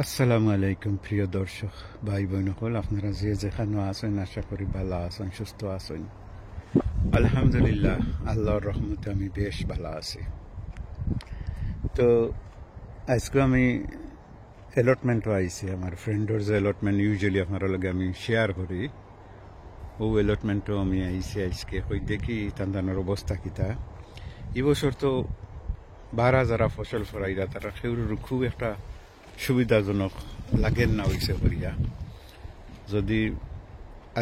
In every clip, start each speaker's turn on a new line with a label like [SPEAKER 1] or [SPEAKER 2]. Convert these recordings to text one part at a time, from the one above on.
[SPEAKER 1] আসসালামু আলাইকুম প্রিয় দর্শক ভাই বোন সকল, আপনারা যে যেখানে আছেন আশা করি ভালো আছেন, সুস্থ আছেন। আলহামদুলিল্লাহ, আল্লাহর রহমতে আমি বেশ ভালো আছি। তো আজকে আমি এলটমেন্টও আইছি, আমার ফ্রেন্ডর যে এলটমেন্ট ইউজুয়ালি আপনার লগে আমি শেয়ার করি, ও এলটমেন্টও আমি আইছি আজকে। কই দেখি তান্দানোর অবস্থা কিতা। এবছর তো বারা যারা ফসল ফরাইরা তারা সেগুলোর খুব একটা সুবিধাজনক লাগেন না হয়েছে করিয়া। যদি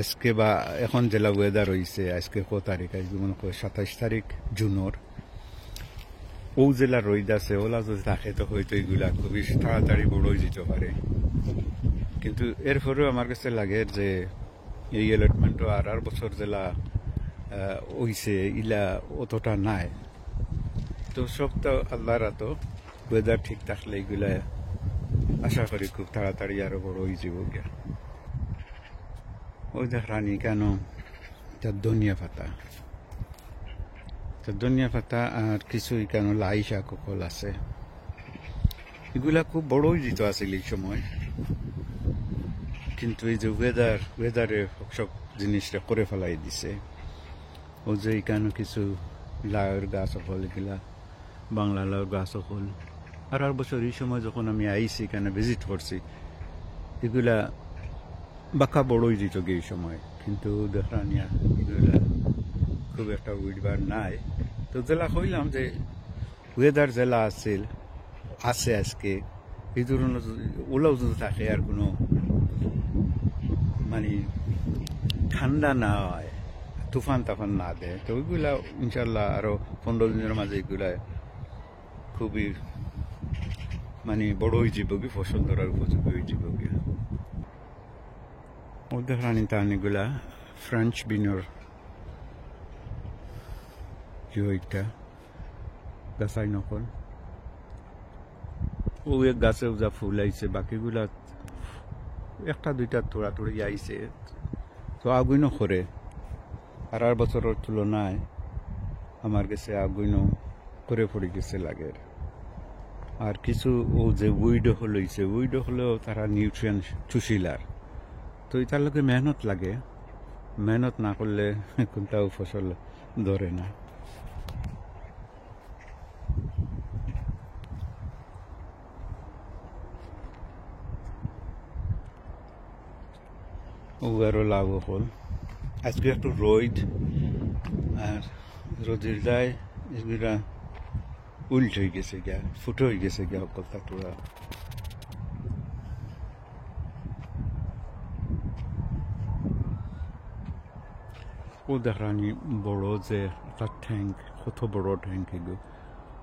[SPEAKER 1] আজকে বা এখন জেলা ওয়েদার হয়েছে, আজকে কত তারিখ, আজকে মনে করি 27 তারিখ জুনের, ও জেলা রোদ আছে, ওলা যদি থাকে তো হয়তো এগুলা খুবই তাড়াতাড়ি বড় হয়ে যেতে পারে। কিন্তু এরপরেও আমার কাছে লাগে যে এই এলটমেন্টও আর বছর জেলা হইছে ইলা অতটা নাই। তো সব তো আল্লাহর তো ওয়েদার ঠিক থাকলে এগুলা আশা করি খুব তাড়াতাড়ি আরো বড় হয়ে যাব গিয়া। ওই দেখরানি কেন ধনিয়া পাতা, ধনিয়া পাতা আর কিছুই কেন লাই শাক কল আছে, এগুলা খুব বড় হয়ে যেত আসলে এই সময়। কিন্তু এই যে ওয়েদারে সব জিনিসটা করে ফেলাই দিছে। ও যে কেন কিছু লাউয়ের গাছ হল, এগুলা বাংলা লাউর গাছ হল। আর বছর এই সময় যখন আমি আইছি কেন ভিজিট করছি, এগুলা বাঁকা বড় হয়ে যেত এই সময়। কিন্তু দেখরানিয়া এগুলা খুব একটা উইডবার নাই। তো জেলা কইলাম যে ওয়েদার জেলা আছে আজকে এই ধরনের ওলাও যদি থাকে আর কোনো মানে ঠান্ডা না হয়, তুফান তাফান না দেয়, তো ওইগুলা ইনশাল্লাহ আরো 15 দিনের মাঝে এগুলা খুবই মানে বড় হয়ে যাব কি, ফসল ধরার উপযোগী হয়ে যাব কি। ওদের রানি টানিগুলা ফ্রেঞ্চ বিনর ওইটা গাছাই নকল, ও এক গাছে যা ফুল আইছে, বাকিগুলা একটা দুইটা তোড়া তোড়ি আইছে, তো আগুইনো করে। আর বছরের তুলনায় আমার কাছে আগুইনো করে পড়ে গেছে লাগের। আর কিছু ও যে উইডো হইছে, উইডো হলেও তারা নিউট্রিয়েন্ট চুষিলার, তো এটার লোকে মেহনত লাগে। মেহনত না করলে কোনটাও ফসল ধরে না। ও আরো লাভ হল। আজকে একটু রোদ, আর রোদের দায় এগুলা উল্ট হয়ে গেছে গিয়া, ফুটো হয়ে গেছে গিয়া সকলটা তোরা। ও দেখানি বড় যে একটা ট্যাঙ্ক, কত বড় ট্যাঙ্ক এগুলো।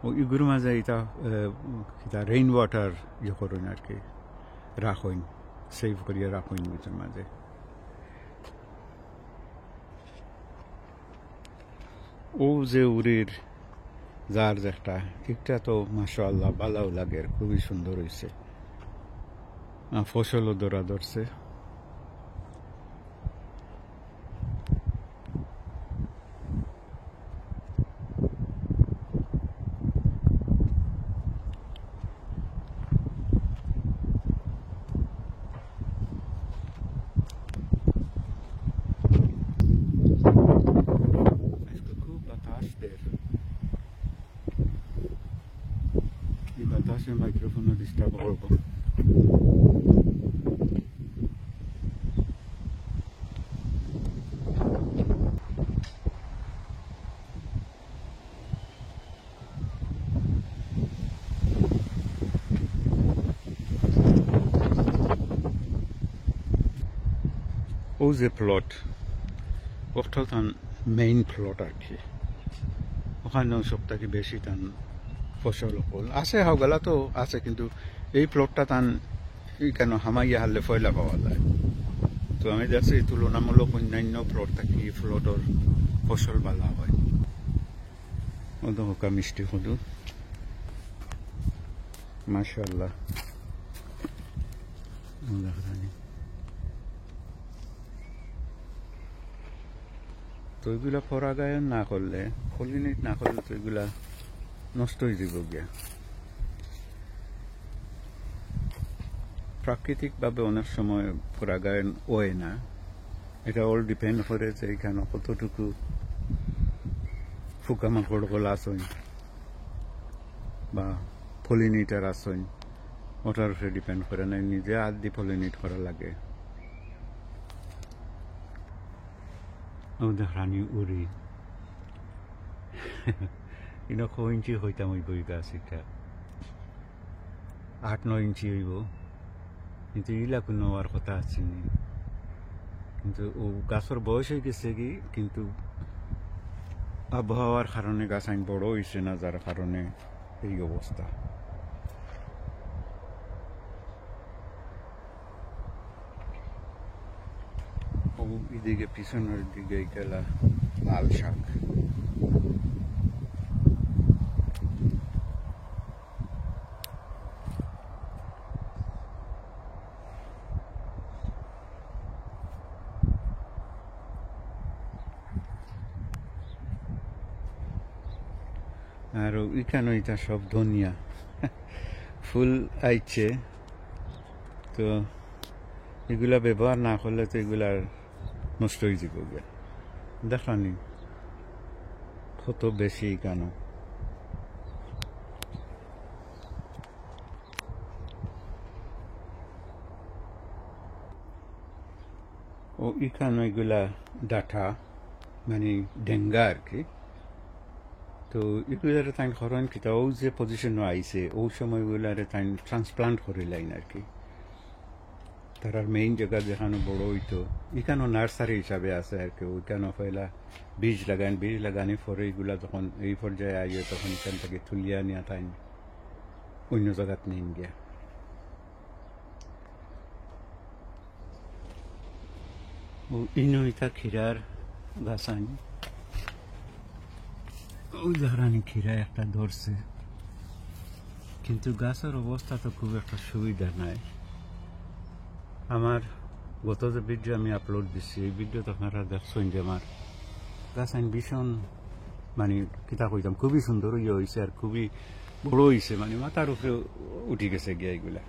[SPEAKER 1] ও এগুলোর মাঝে এটা রেইন ওয়াটার ইয়ে করেন আর কি, রাখেন, সেভ করিয়া রাখেন ওইটার মাঝে। ও যে উড়ির যার একটা তো মাশাআল্লাহ ভালো লাগে, খুবই সুন্দর হয়েছে, ফসলও ধরা ধরছে। খুব বাতাস দেয়, এই বাতাসে মাইক্রোফোনও ডিস্টার্ব করবো। ও যে প্লট, ওটা তান মেইন প্লট আর কি, ওখানেও সবথেকে বেশি টান ফসল হল আছে, হাওগালা তো আছে, কিন্তু এই প্লটটা টান কেন হামাইয়া হারলে ফয়লা পাওয়া যায়। তো আমি দেখছি তুলনামূলক অন্যান্য প্লট থাকি প্লটর ফসল ভালো হয়। ওদের হোকা মিষ্টি হলু, মাশাআল্লাহ। তো এগুলা পরাগায়ন না করলে, পলিনেট না করলে তো এগুলা নষ্ট হয়ে যাব গিয়া। প্রাকৃতিকভাবে অনেক সময় পরাগায়ন হয় না, এটা অল ডিপেন্ড করে যে এখানে কতটুকু পোকামাকড়গুলো আসেন বা পলিনেটার আসেন, ওটার উপরে ডিপেন্ড করে না, নিজে হাত দিয়ে পলিনেট করা লাগে। রানী উড়ি ইনো ক ইঞ্চি হইতাম হইব এই গাছ, এটা 8-9 ইঞ্চি হইব, কিন্তু ইলা কোনো হওয়ার কথা আছে নি। কিন্তু ও গাছের বয়স হয়ে গেছে কি, কিন্তু আবহাওয়ার কারণে গাছ আইন বড় হয়েছে না, যার কারণে এই অবস্থা। ও এদিকে পিছনের দিকে গেলা লাল শাক। আর এখানে এটা সব ধনিয়া ফুল আইছে, তো এগুলা ব্যবহার না করলে তো এগুলা নষ্ট হয়ে যাবে। দেখানি কত বেশি কেন। ও এখানে এগুলা ডাটা মানে ডেঙ্গা আর কি। তো এগুলারে তাই করেন কি, ও যে পজিশনে আইছে ও সময় এগুলারে তাই ট্রান্সপ্লান্ট করে লাইন আর কি। তার মেইন জায়গা যেখানে বড় হইতো এখানেও নার্সারি হিসাবে আছে আর কি। ওইখানে পয়লা বীজ লাগানোর পরে এগুলা যখন এই পর্যায়ে আইয়ে তখন এখান থেকে তুলিয়া নিয়ে তাই অন্য জায়গাত নিয়ে গিয়া। ও ইনো এটা ক্ষীরার গাছ আনি, ওই ধরানি ক্ষীরা একটা ধরছে, কিন্তু গাছের অবস্থা তো খুব একটা সুবিধা নাই। আমার গত যে ভিডিও আমি আপলোড দিচ্ছি, এই ভিডিওতে আপনারা দেখছেন যে আমার গাছ আইন ভীষণ মানে কিতা কইতাম খুবই সুন্দর হয়েছে আর খুবই বড় হয়েছে, মানে মাথার উপরে উঠে গেছে গিয়া এগুলা।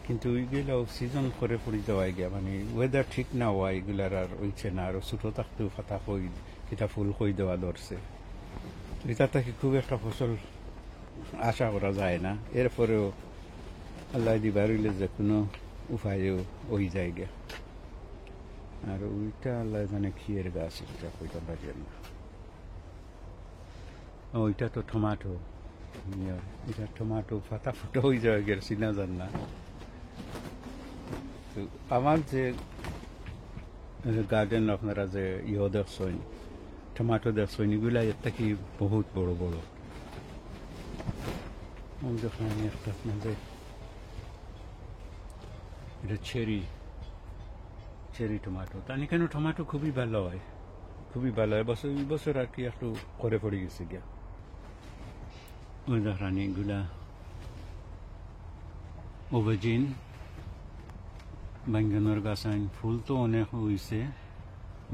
[SPEAKER 1] কিন্তু ওইগুলো সিজন করে পড়ি দেওয়া গিয়া, মানে ওয়েদার ঠিক না হওয়া এগুলার আর হইছে না। আরো ছোটো থাকতেও ফাতা কই কিতা ফুল কই দেওয়া ধরছে, এটা থেকে খুব একটা ফসল আশা করা যায় না। এরপরেও আল্লাহ দিবার হইলে যে কোনো উপায়েও ওই জায়গা। আর ওইটা আল্লাহ জানে খিয়ের গাছ, এটা কইতে পারি না। ওইটা তো টমাটো, এটা টমাটো ফাটা ফুটা হয়ে যায় গেছি না জান না। তো আমার যে গার্ডেন আপনারা যে দেখছেন টমাটো দেখছেন, এগুলা এর থেকে বহুত বড় বড়। যখন আমি একটা আপনাদের এটা চেরি টমাটো, তার কেন টমাটো খুবই ভালো হয়, খুবই ভালো হয়। এই বছর আর কি একটু করে পড়ে গেছে গিয়া। ওই দেখেন এগুলা ওভেজিন বাইঙ্গানোর গাছ আইন, ফুল তো অনেক হয়েছে,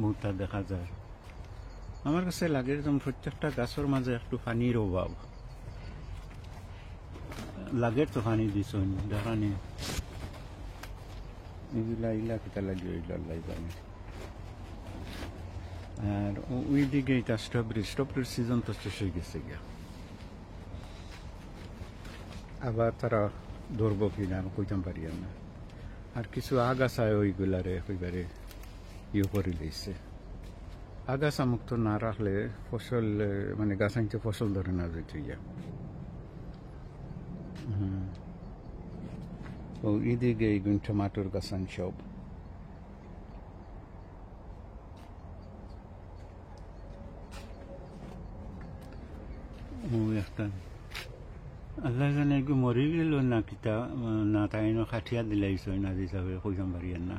[SPEAKER 1] বহুটা দেখা যায়। আমার কাছে লাগে যেমন প্রত্যেকটা গাছের মাঝে একটু পানির অভাব লাগে, তো পানি দিছ দেখানি এগুলা ইলা কিতা লাগে ওইগুলাই জানে। আর ওই দিকে এটা স্ট্রবেরির সিজন তো শেষ হয়ে গেছে গিয়া। আবার তারা ধরবো কিনা আমি কইতাম পারি না। আর কিছু আগাছায় ওইগুলারে ওইবারে করে দিয়েছে। আগাছা মুক্ত না রাখলে ফসল মানে গাছ আনতে ফসল ধরে না যেতে গিয়া। ও এদিকে এইগুন টমাটোর গাছ আন সব। ও একটা আল্লাহ জানে এগু মরি গেল না কিতা না, তাই খাটিয়া দিলাইছ না হিসাবে কইতাম পারি না।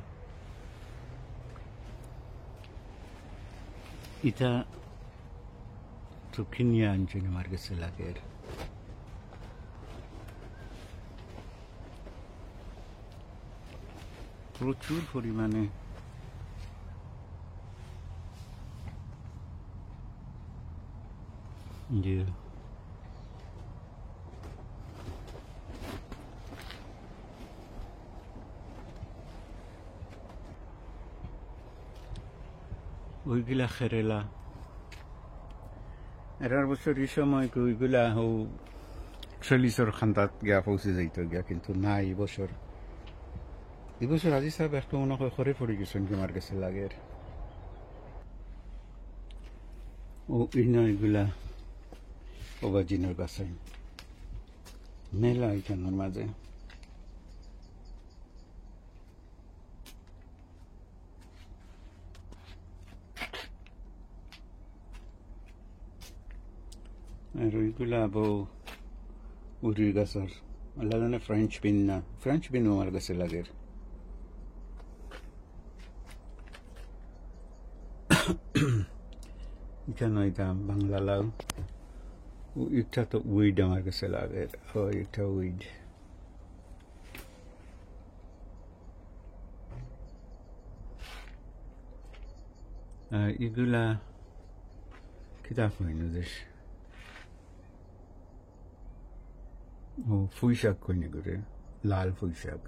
[SPEAKER 1] এটা তো কিনিয়া আনছেন আমার কাছে লাগে। প্রচুর পরিমাণে যে ওইগুলা খেরেলা এরার বছর এই সময় ওইগুলা হও 40 খান্তাত গিয়া পৌঁছে যাইত গিয়া, কিন্তু না এই বছর আজি সাহেব একটু মনে হয় খরে পড়ে গেছেন কি আমার কাছে লাগে। ও ইনা এগুলা ওবাজিনের কাছে মেলা এখানের মাঝে আর ওইগুলা বউ উড়ি গাছের আল্লাহ জানে ফ্রেঞ্চ বিন না, ফ্রেঞ্চ বিন আমার কাছে লাগে। এখানে এটা বাংলা লাউ, এটা তো উইড আমার কাছে লাগে। ও এটা উইড এগুলা কিতাব হইন দেশ ও পুঁই শাক কইনি করে, লাল পুঁই শাক।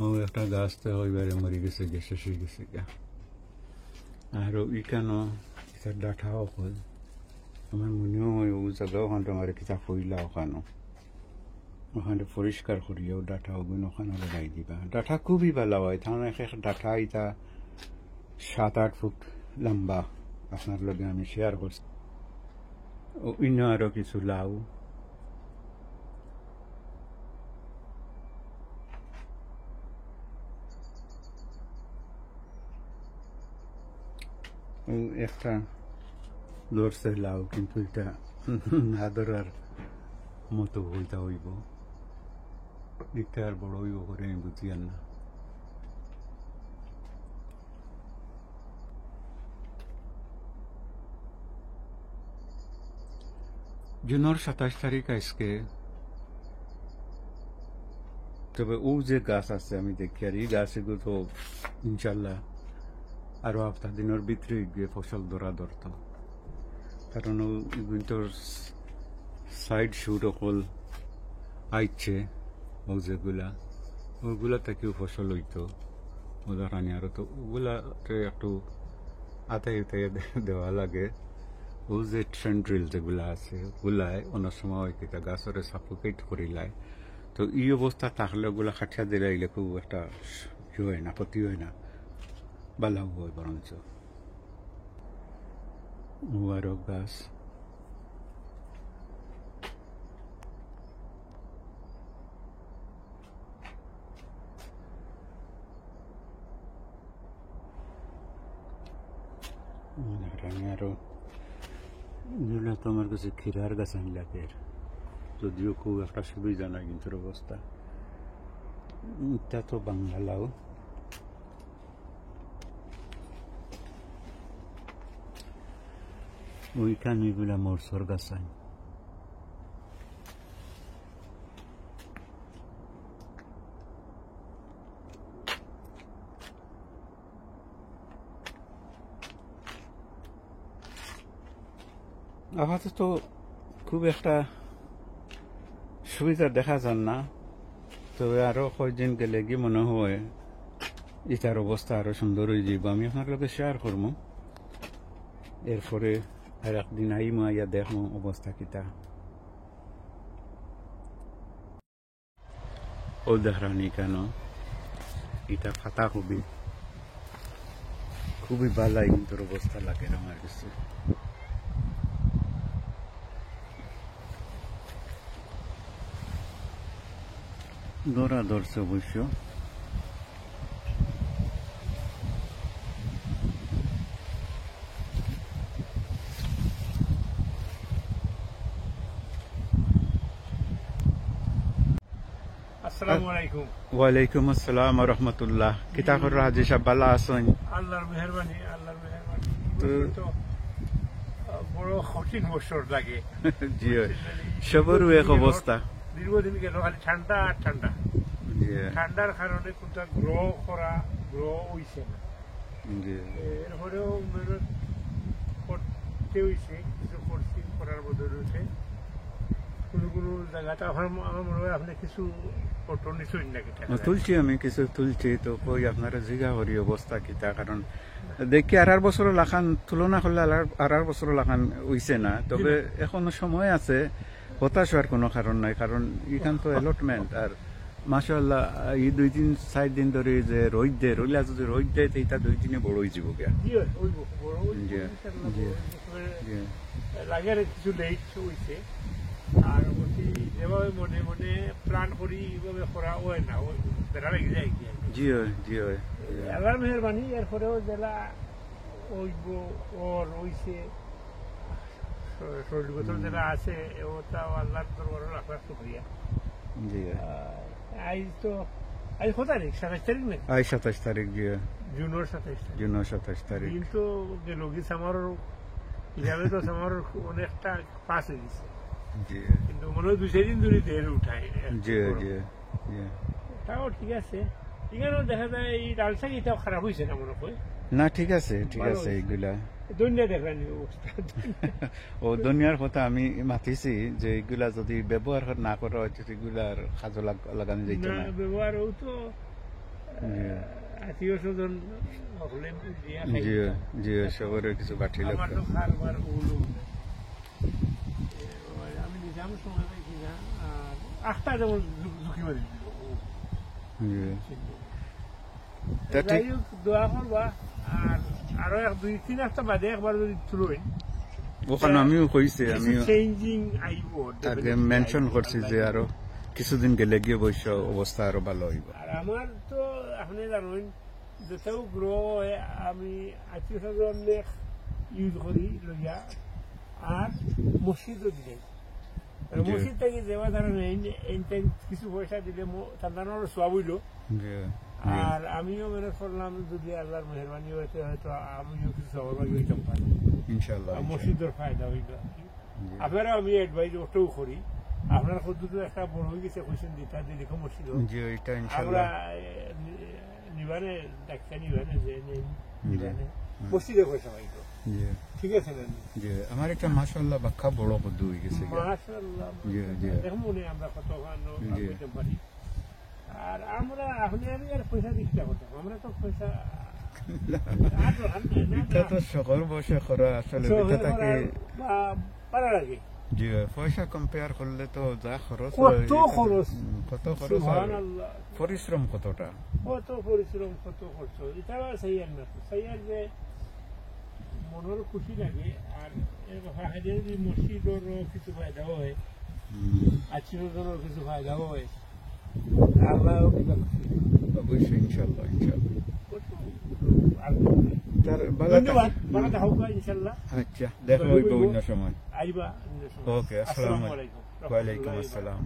[SPEAKER 1] ও একটা গাছ তো ওইবারে মরে গেছে, শেষ হয়ে গেছে গা। আর ইকানো এটার ডাঁঠাও হল আমার মনেও হয় ও জায়গা ওখানটা আমার কিতাব হইলা ওখানো, ওখানে পরিষ্কার করিও ডাঁঠা ওগুলো ওখানে লাগাই দিবা। ডাঁঠা খুবই ভালো হয়, তাহলে এক ডাঁঠা এটা 7-8 ফুট লম্বা আপনার লগে আমি শেয়ার করছি। ও অন্য আরো কিছু লাউ, ও একটা লড়ছে লাউ, কিন্তু এটা না ধরার মতো হইতা হইব, এটা আর বড় হইব করে আমি বুঝি আর না। জুনের 27 তারিখ আজকে, তবে ও যে গাছ আছে আমি দেখি আর এই গাছগুলো তো ইনশাল্লাহ আরো হপ্তাহ দিনের ভিতরে গিয়ে ফসল ধরা ধরত, কারণ ওইগুলো সাইড শুট অকল আইছে ও যেগুলা ওইগুলা থেকেও ফসল হইতো উদাহরণ, আরো তো ওগুলাতে একটু আতাই উতাই দেওয়া লাগে। ও যে ট্রেন্ড্রিল যেগুলা আছে ওগুলাই অনেক সময় কিতা গাছরে সাফোকেট করিলায়, তো এই অবস্থা থাকলে ওগুলা খাটিয়া দিলাইলে খুব একটা ই হয় না, ক্ষতি হয় না, ভালো হয় বরঞ্চ। ও আরো গাছ আরো এগুলো তো আমার কাছে ক্ষীরার গাছ আনলাকে, যদিও খুব একটা সুবিধা নাই কিন্তু অবস্থা। এটা তো বাংলা লাউ, ওইখানে এগুলা মরসর গাছ আন। আপাতত খুব একটা সুবিধা দেখা যান না, তবে আরো কয়েকদিন গেলে কি মনে হয় এটার অবস্থা আরো সুন্দর হয়ে যাব। আমি আপনার লোকে শেয়ার করবো, এরপরে আর একদিন আইমো আইয়া দেখবো অবস্থা কিতা। ও দেখানি কেন এটা ফাতা খুবই খুবই ভালো কিন্তু অবস্থা লাগে আমার কাছে। ধরা ধরছে অবশ্য,
[SPEAKER 2] আসসালামু আলাইকুম।
[SPEAKER 1] ওয়ালাইকুম আসসালাম ওয়া রাহমাতুল্লাহ। কিতা কর হাজি সাহেব ভালো আছেন?
[SPEAKER 2] আল্লাহর মেহেরবানি, আল্লাহর মেহেরবানি। তো বড় কঠিন বছর লাগে।
[SPEAKER 1] জি সবরও এক অবস্থা,
[SPEAKER 2] দীর্ঘদিন গেল খালি ঠান্ডা আর ঠান্ডা। ঠান্ডার কারণে কোনটা গ্রো হইছে না, এরপরেও মেহনত করতে হইছে, কিছু করার বদলে কোনো কোনো জায়গাতে আমার মনে হয় আপনি কিছু ফটো নিশ্চয়ই নাকি
[SPEAKER 1] তুলছি, আমি কিছু তুলছি। তো কই আপনারা জিগা করি অবস্থা কিতা, কারণ দেখি আর বছর লাখান তুলনা করলে আর বছর লাখান হইছে না। তবে এখনো সময় আছে, হতাশ হওয়ার কোনো কারণ নাই, কারণ এখান তো অ্যালটমেন্ট। আর মাশাআল্লাহ এই 2-4 দিন ধরে যে রোদ দেয়, রইলা যদি রোদ দেয় তো এটা 2 দিনে বড় হয়ে যাব গিয়া।
[SPEAKER 2] লাগে আর কিছু লেট হয়েছে, আর যেভাবে মনে মনে প্ল্যান করি এইভাবে করা হয় না, বেড়া লেগে যায় কি।
[SPEAKER 1] জি হয়, জি হয়।
[SPEAKER 2] আল্লাহর মেহরবানি। এরপরেও জেলা ওইব ওর হইছে শরীরগত যারা আছে ওটাও আল্লাহর দরবারে রাখার শুকরিয়া।
[SPEAKER 1] জি
[SPEAKER 2] আজ কত তারিখ? 27 তারিখ নাকি?
[SPEAKER 1] আজ 27 তারিখ। জি
[SPEAKER 2] জুনের 27 তারিখ।
[SPEAKER 1] জুনের 27 তারিখ।
[SPEAKER 2] কিন্তু গেল গিয়েছে আমার হিসাবে তো আমার অনেকটা পাস হয়ে গেছে।
[SPEAKER 1] জি।
[SPEAKER 2] কিন্তু মনে হয় 2-4 দিন ধরে দেড় উঠায়।
[SPEAKER 1] জি জি জি।
[SPEAKER 2] তাও ঠিক আছে। এখানেও দেখা যায় এই ডাল শাক এটাও খারাপ হয়েছে না মনে হয়।
[SPEAKER 1] না ঠিক আছে, ঠিক আছে। এগুলা
[SPEAKER 2] দুনিয়া দেখলেন অবস্থা।
[SPEAKER 1] ও দুনিয়ার কথা আমি মাতিছি যে এগুলা যদি ব্যবহার না করা হয় এগুলার কাজে লাগানো যেত না।
[SPEAKER 2] ব্যবহারও তো আত্মীয় স্বজন
[SPEAKER 1] জি জি, সবার কিছু বাটি লাগবে।
[SPEAKER 2] আমি নিজাম সময় পাইছি না, আর 8টা যেমন ঝুঁকি মারি দোয়া করবা। আর আরো 2-3 সপ্তাহ বাদে একবার যদি তুলবেন
[SPEAKER 1] ওখানে আমিও কইছি, আমি
[SPEAKER 2] চেঞ্জিং আইব
[SPEAKER 1] আগে মেনশন করছি যে আরো কিছুদিন গেলে গিয়ে বৈশ্য অবস্থা আরো ভালো হইব।
[SPEAKER 2] আর আমার তো আপনি জানেন যেটাও গ্রো আমি আত্মীয় স্বজন ইউজ করি লইয়া, আর মসজিদও দিলেন। মসজিদ থেকে দেওয়া ধরেন কিছু পয়সা দিলে তার সব হইল। আর আমিও মনে করলাম যদি আল্লাহর মেহরবানি হয়েছে হয়তো আমিও কিছু সহভাগী হইতাম পারি ইনশাআল্লাহ। মসজিদের ফায়দা হইল। আপনারা আমি অ্যাডভাইস ওটাও করি। আপনার কদ্দুর একটা বড় হয়ে গেছে কোয়েশ্চেন দিতে দেখো মসজিদ আমরা নিবানে ডাক্তার নিবানে যে নিবানে মসজিদে পয়সা পাইতো। ঠিক আছে না?
[SPEAKER 1] জি, আমার একটা মাশাআল্লাহ বাক্কা বড় কদ্দু হয়ে গেছে।
[SPEAKER 2] মাশাআল্লাহ। জি জি, দেখো মনে আমরা কত ভালো হইতে পারি। আর আমরা আপনি আমি আর পয়সা দিতে করতাম, আমরা তো পয়সা
[SPEAKER 1] এটা তো সকল বসে করা আসলে এটা থাকে
[SPEAKER 2] পারা লাগে।
[SPEAKER 1] জি, পয়সা কম্পেয়ার করলে তো যা খরচ, কত খরচ, পরিশ্রম কতটা,
[SPEAKER 2] কত পরিশ্রম, কত খরচ। এটা সাইয়ার না, সাইয়ার যে মনের খুশি লাগে। আর যদি মসজিদেরও কিছু ফায়দা হয়, আত্মীয়জনেরও কিছু ফায়দা হয়, আল্লাহ
[SPEAKER 1] অবশ্যই ইনশাআল্লাহ ইনশাআল্লাহ।
[SPEAKER 2] ধন্যবাদ, ভালো থাকুক ইনশাআল্লাহ।
[SPEAKER 1] আচ্ছা, দেখা হইব অন্য সময়।
[SPEAKER 2] আইবা।
[SPEAKER 1] ওকে, আসসালামু আলাইকুম। ওয়া আলাইকুম আসসালাম।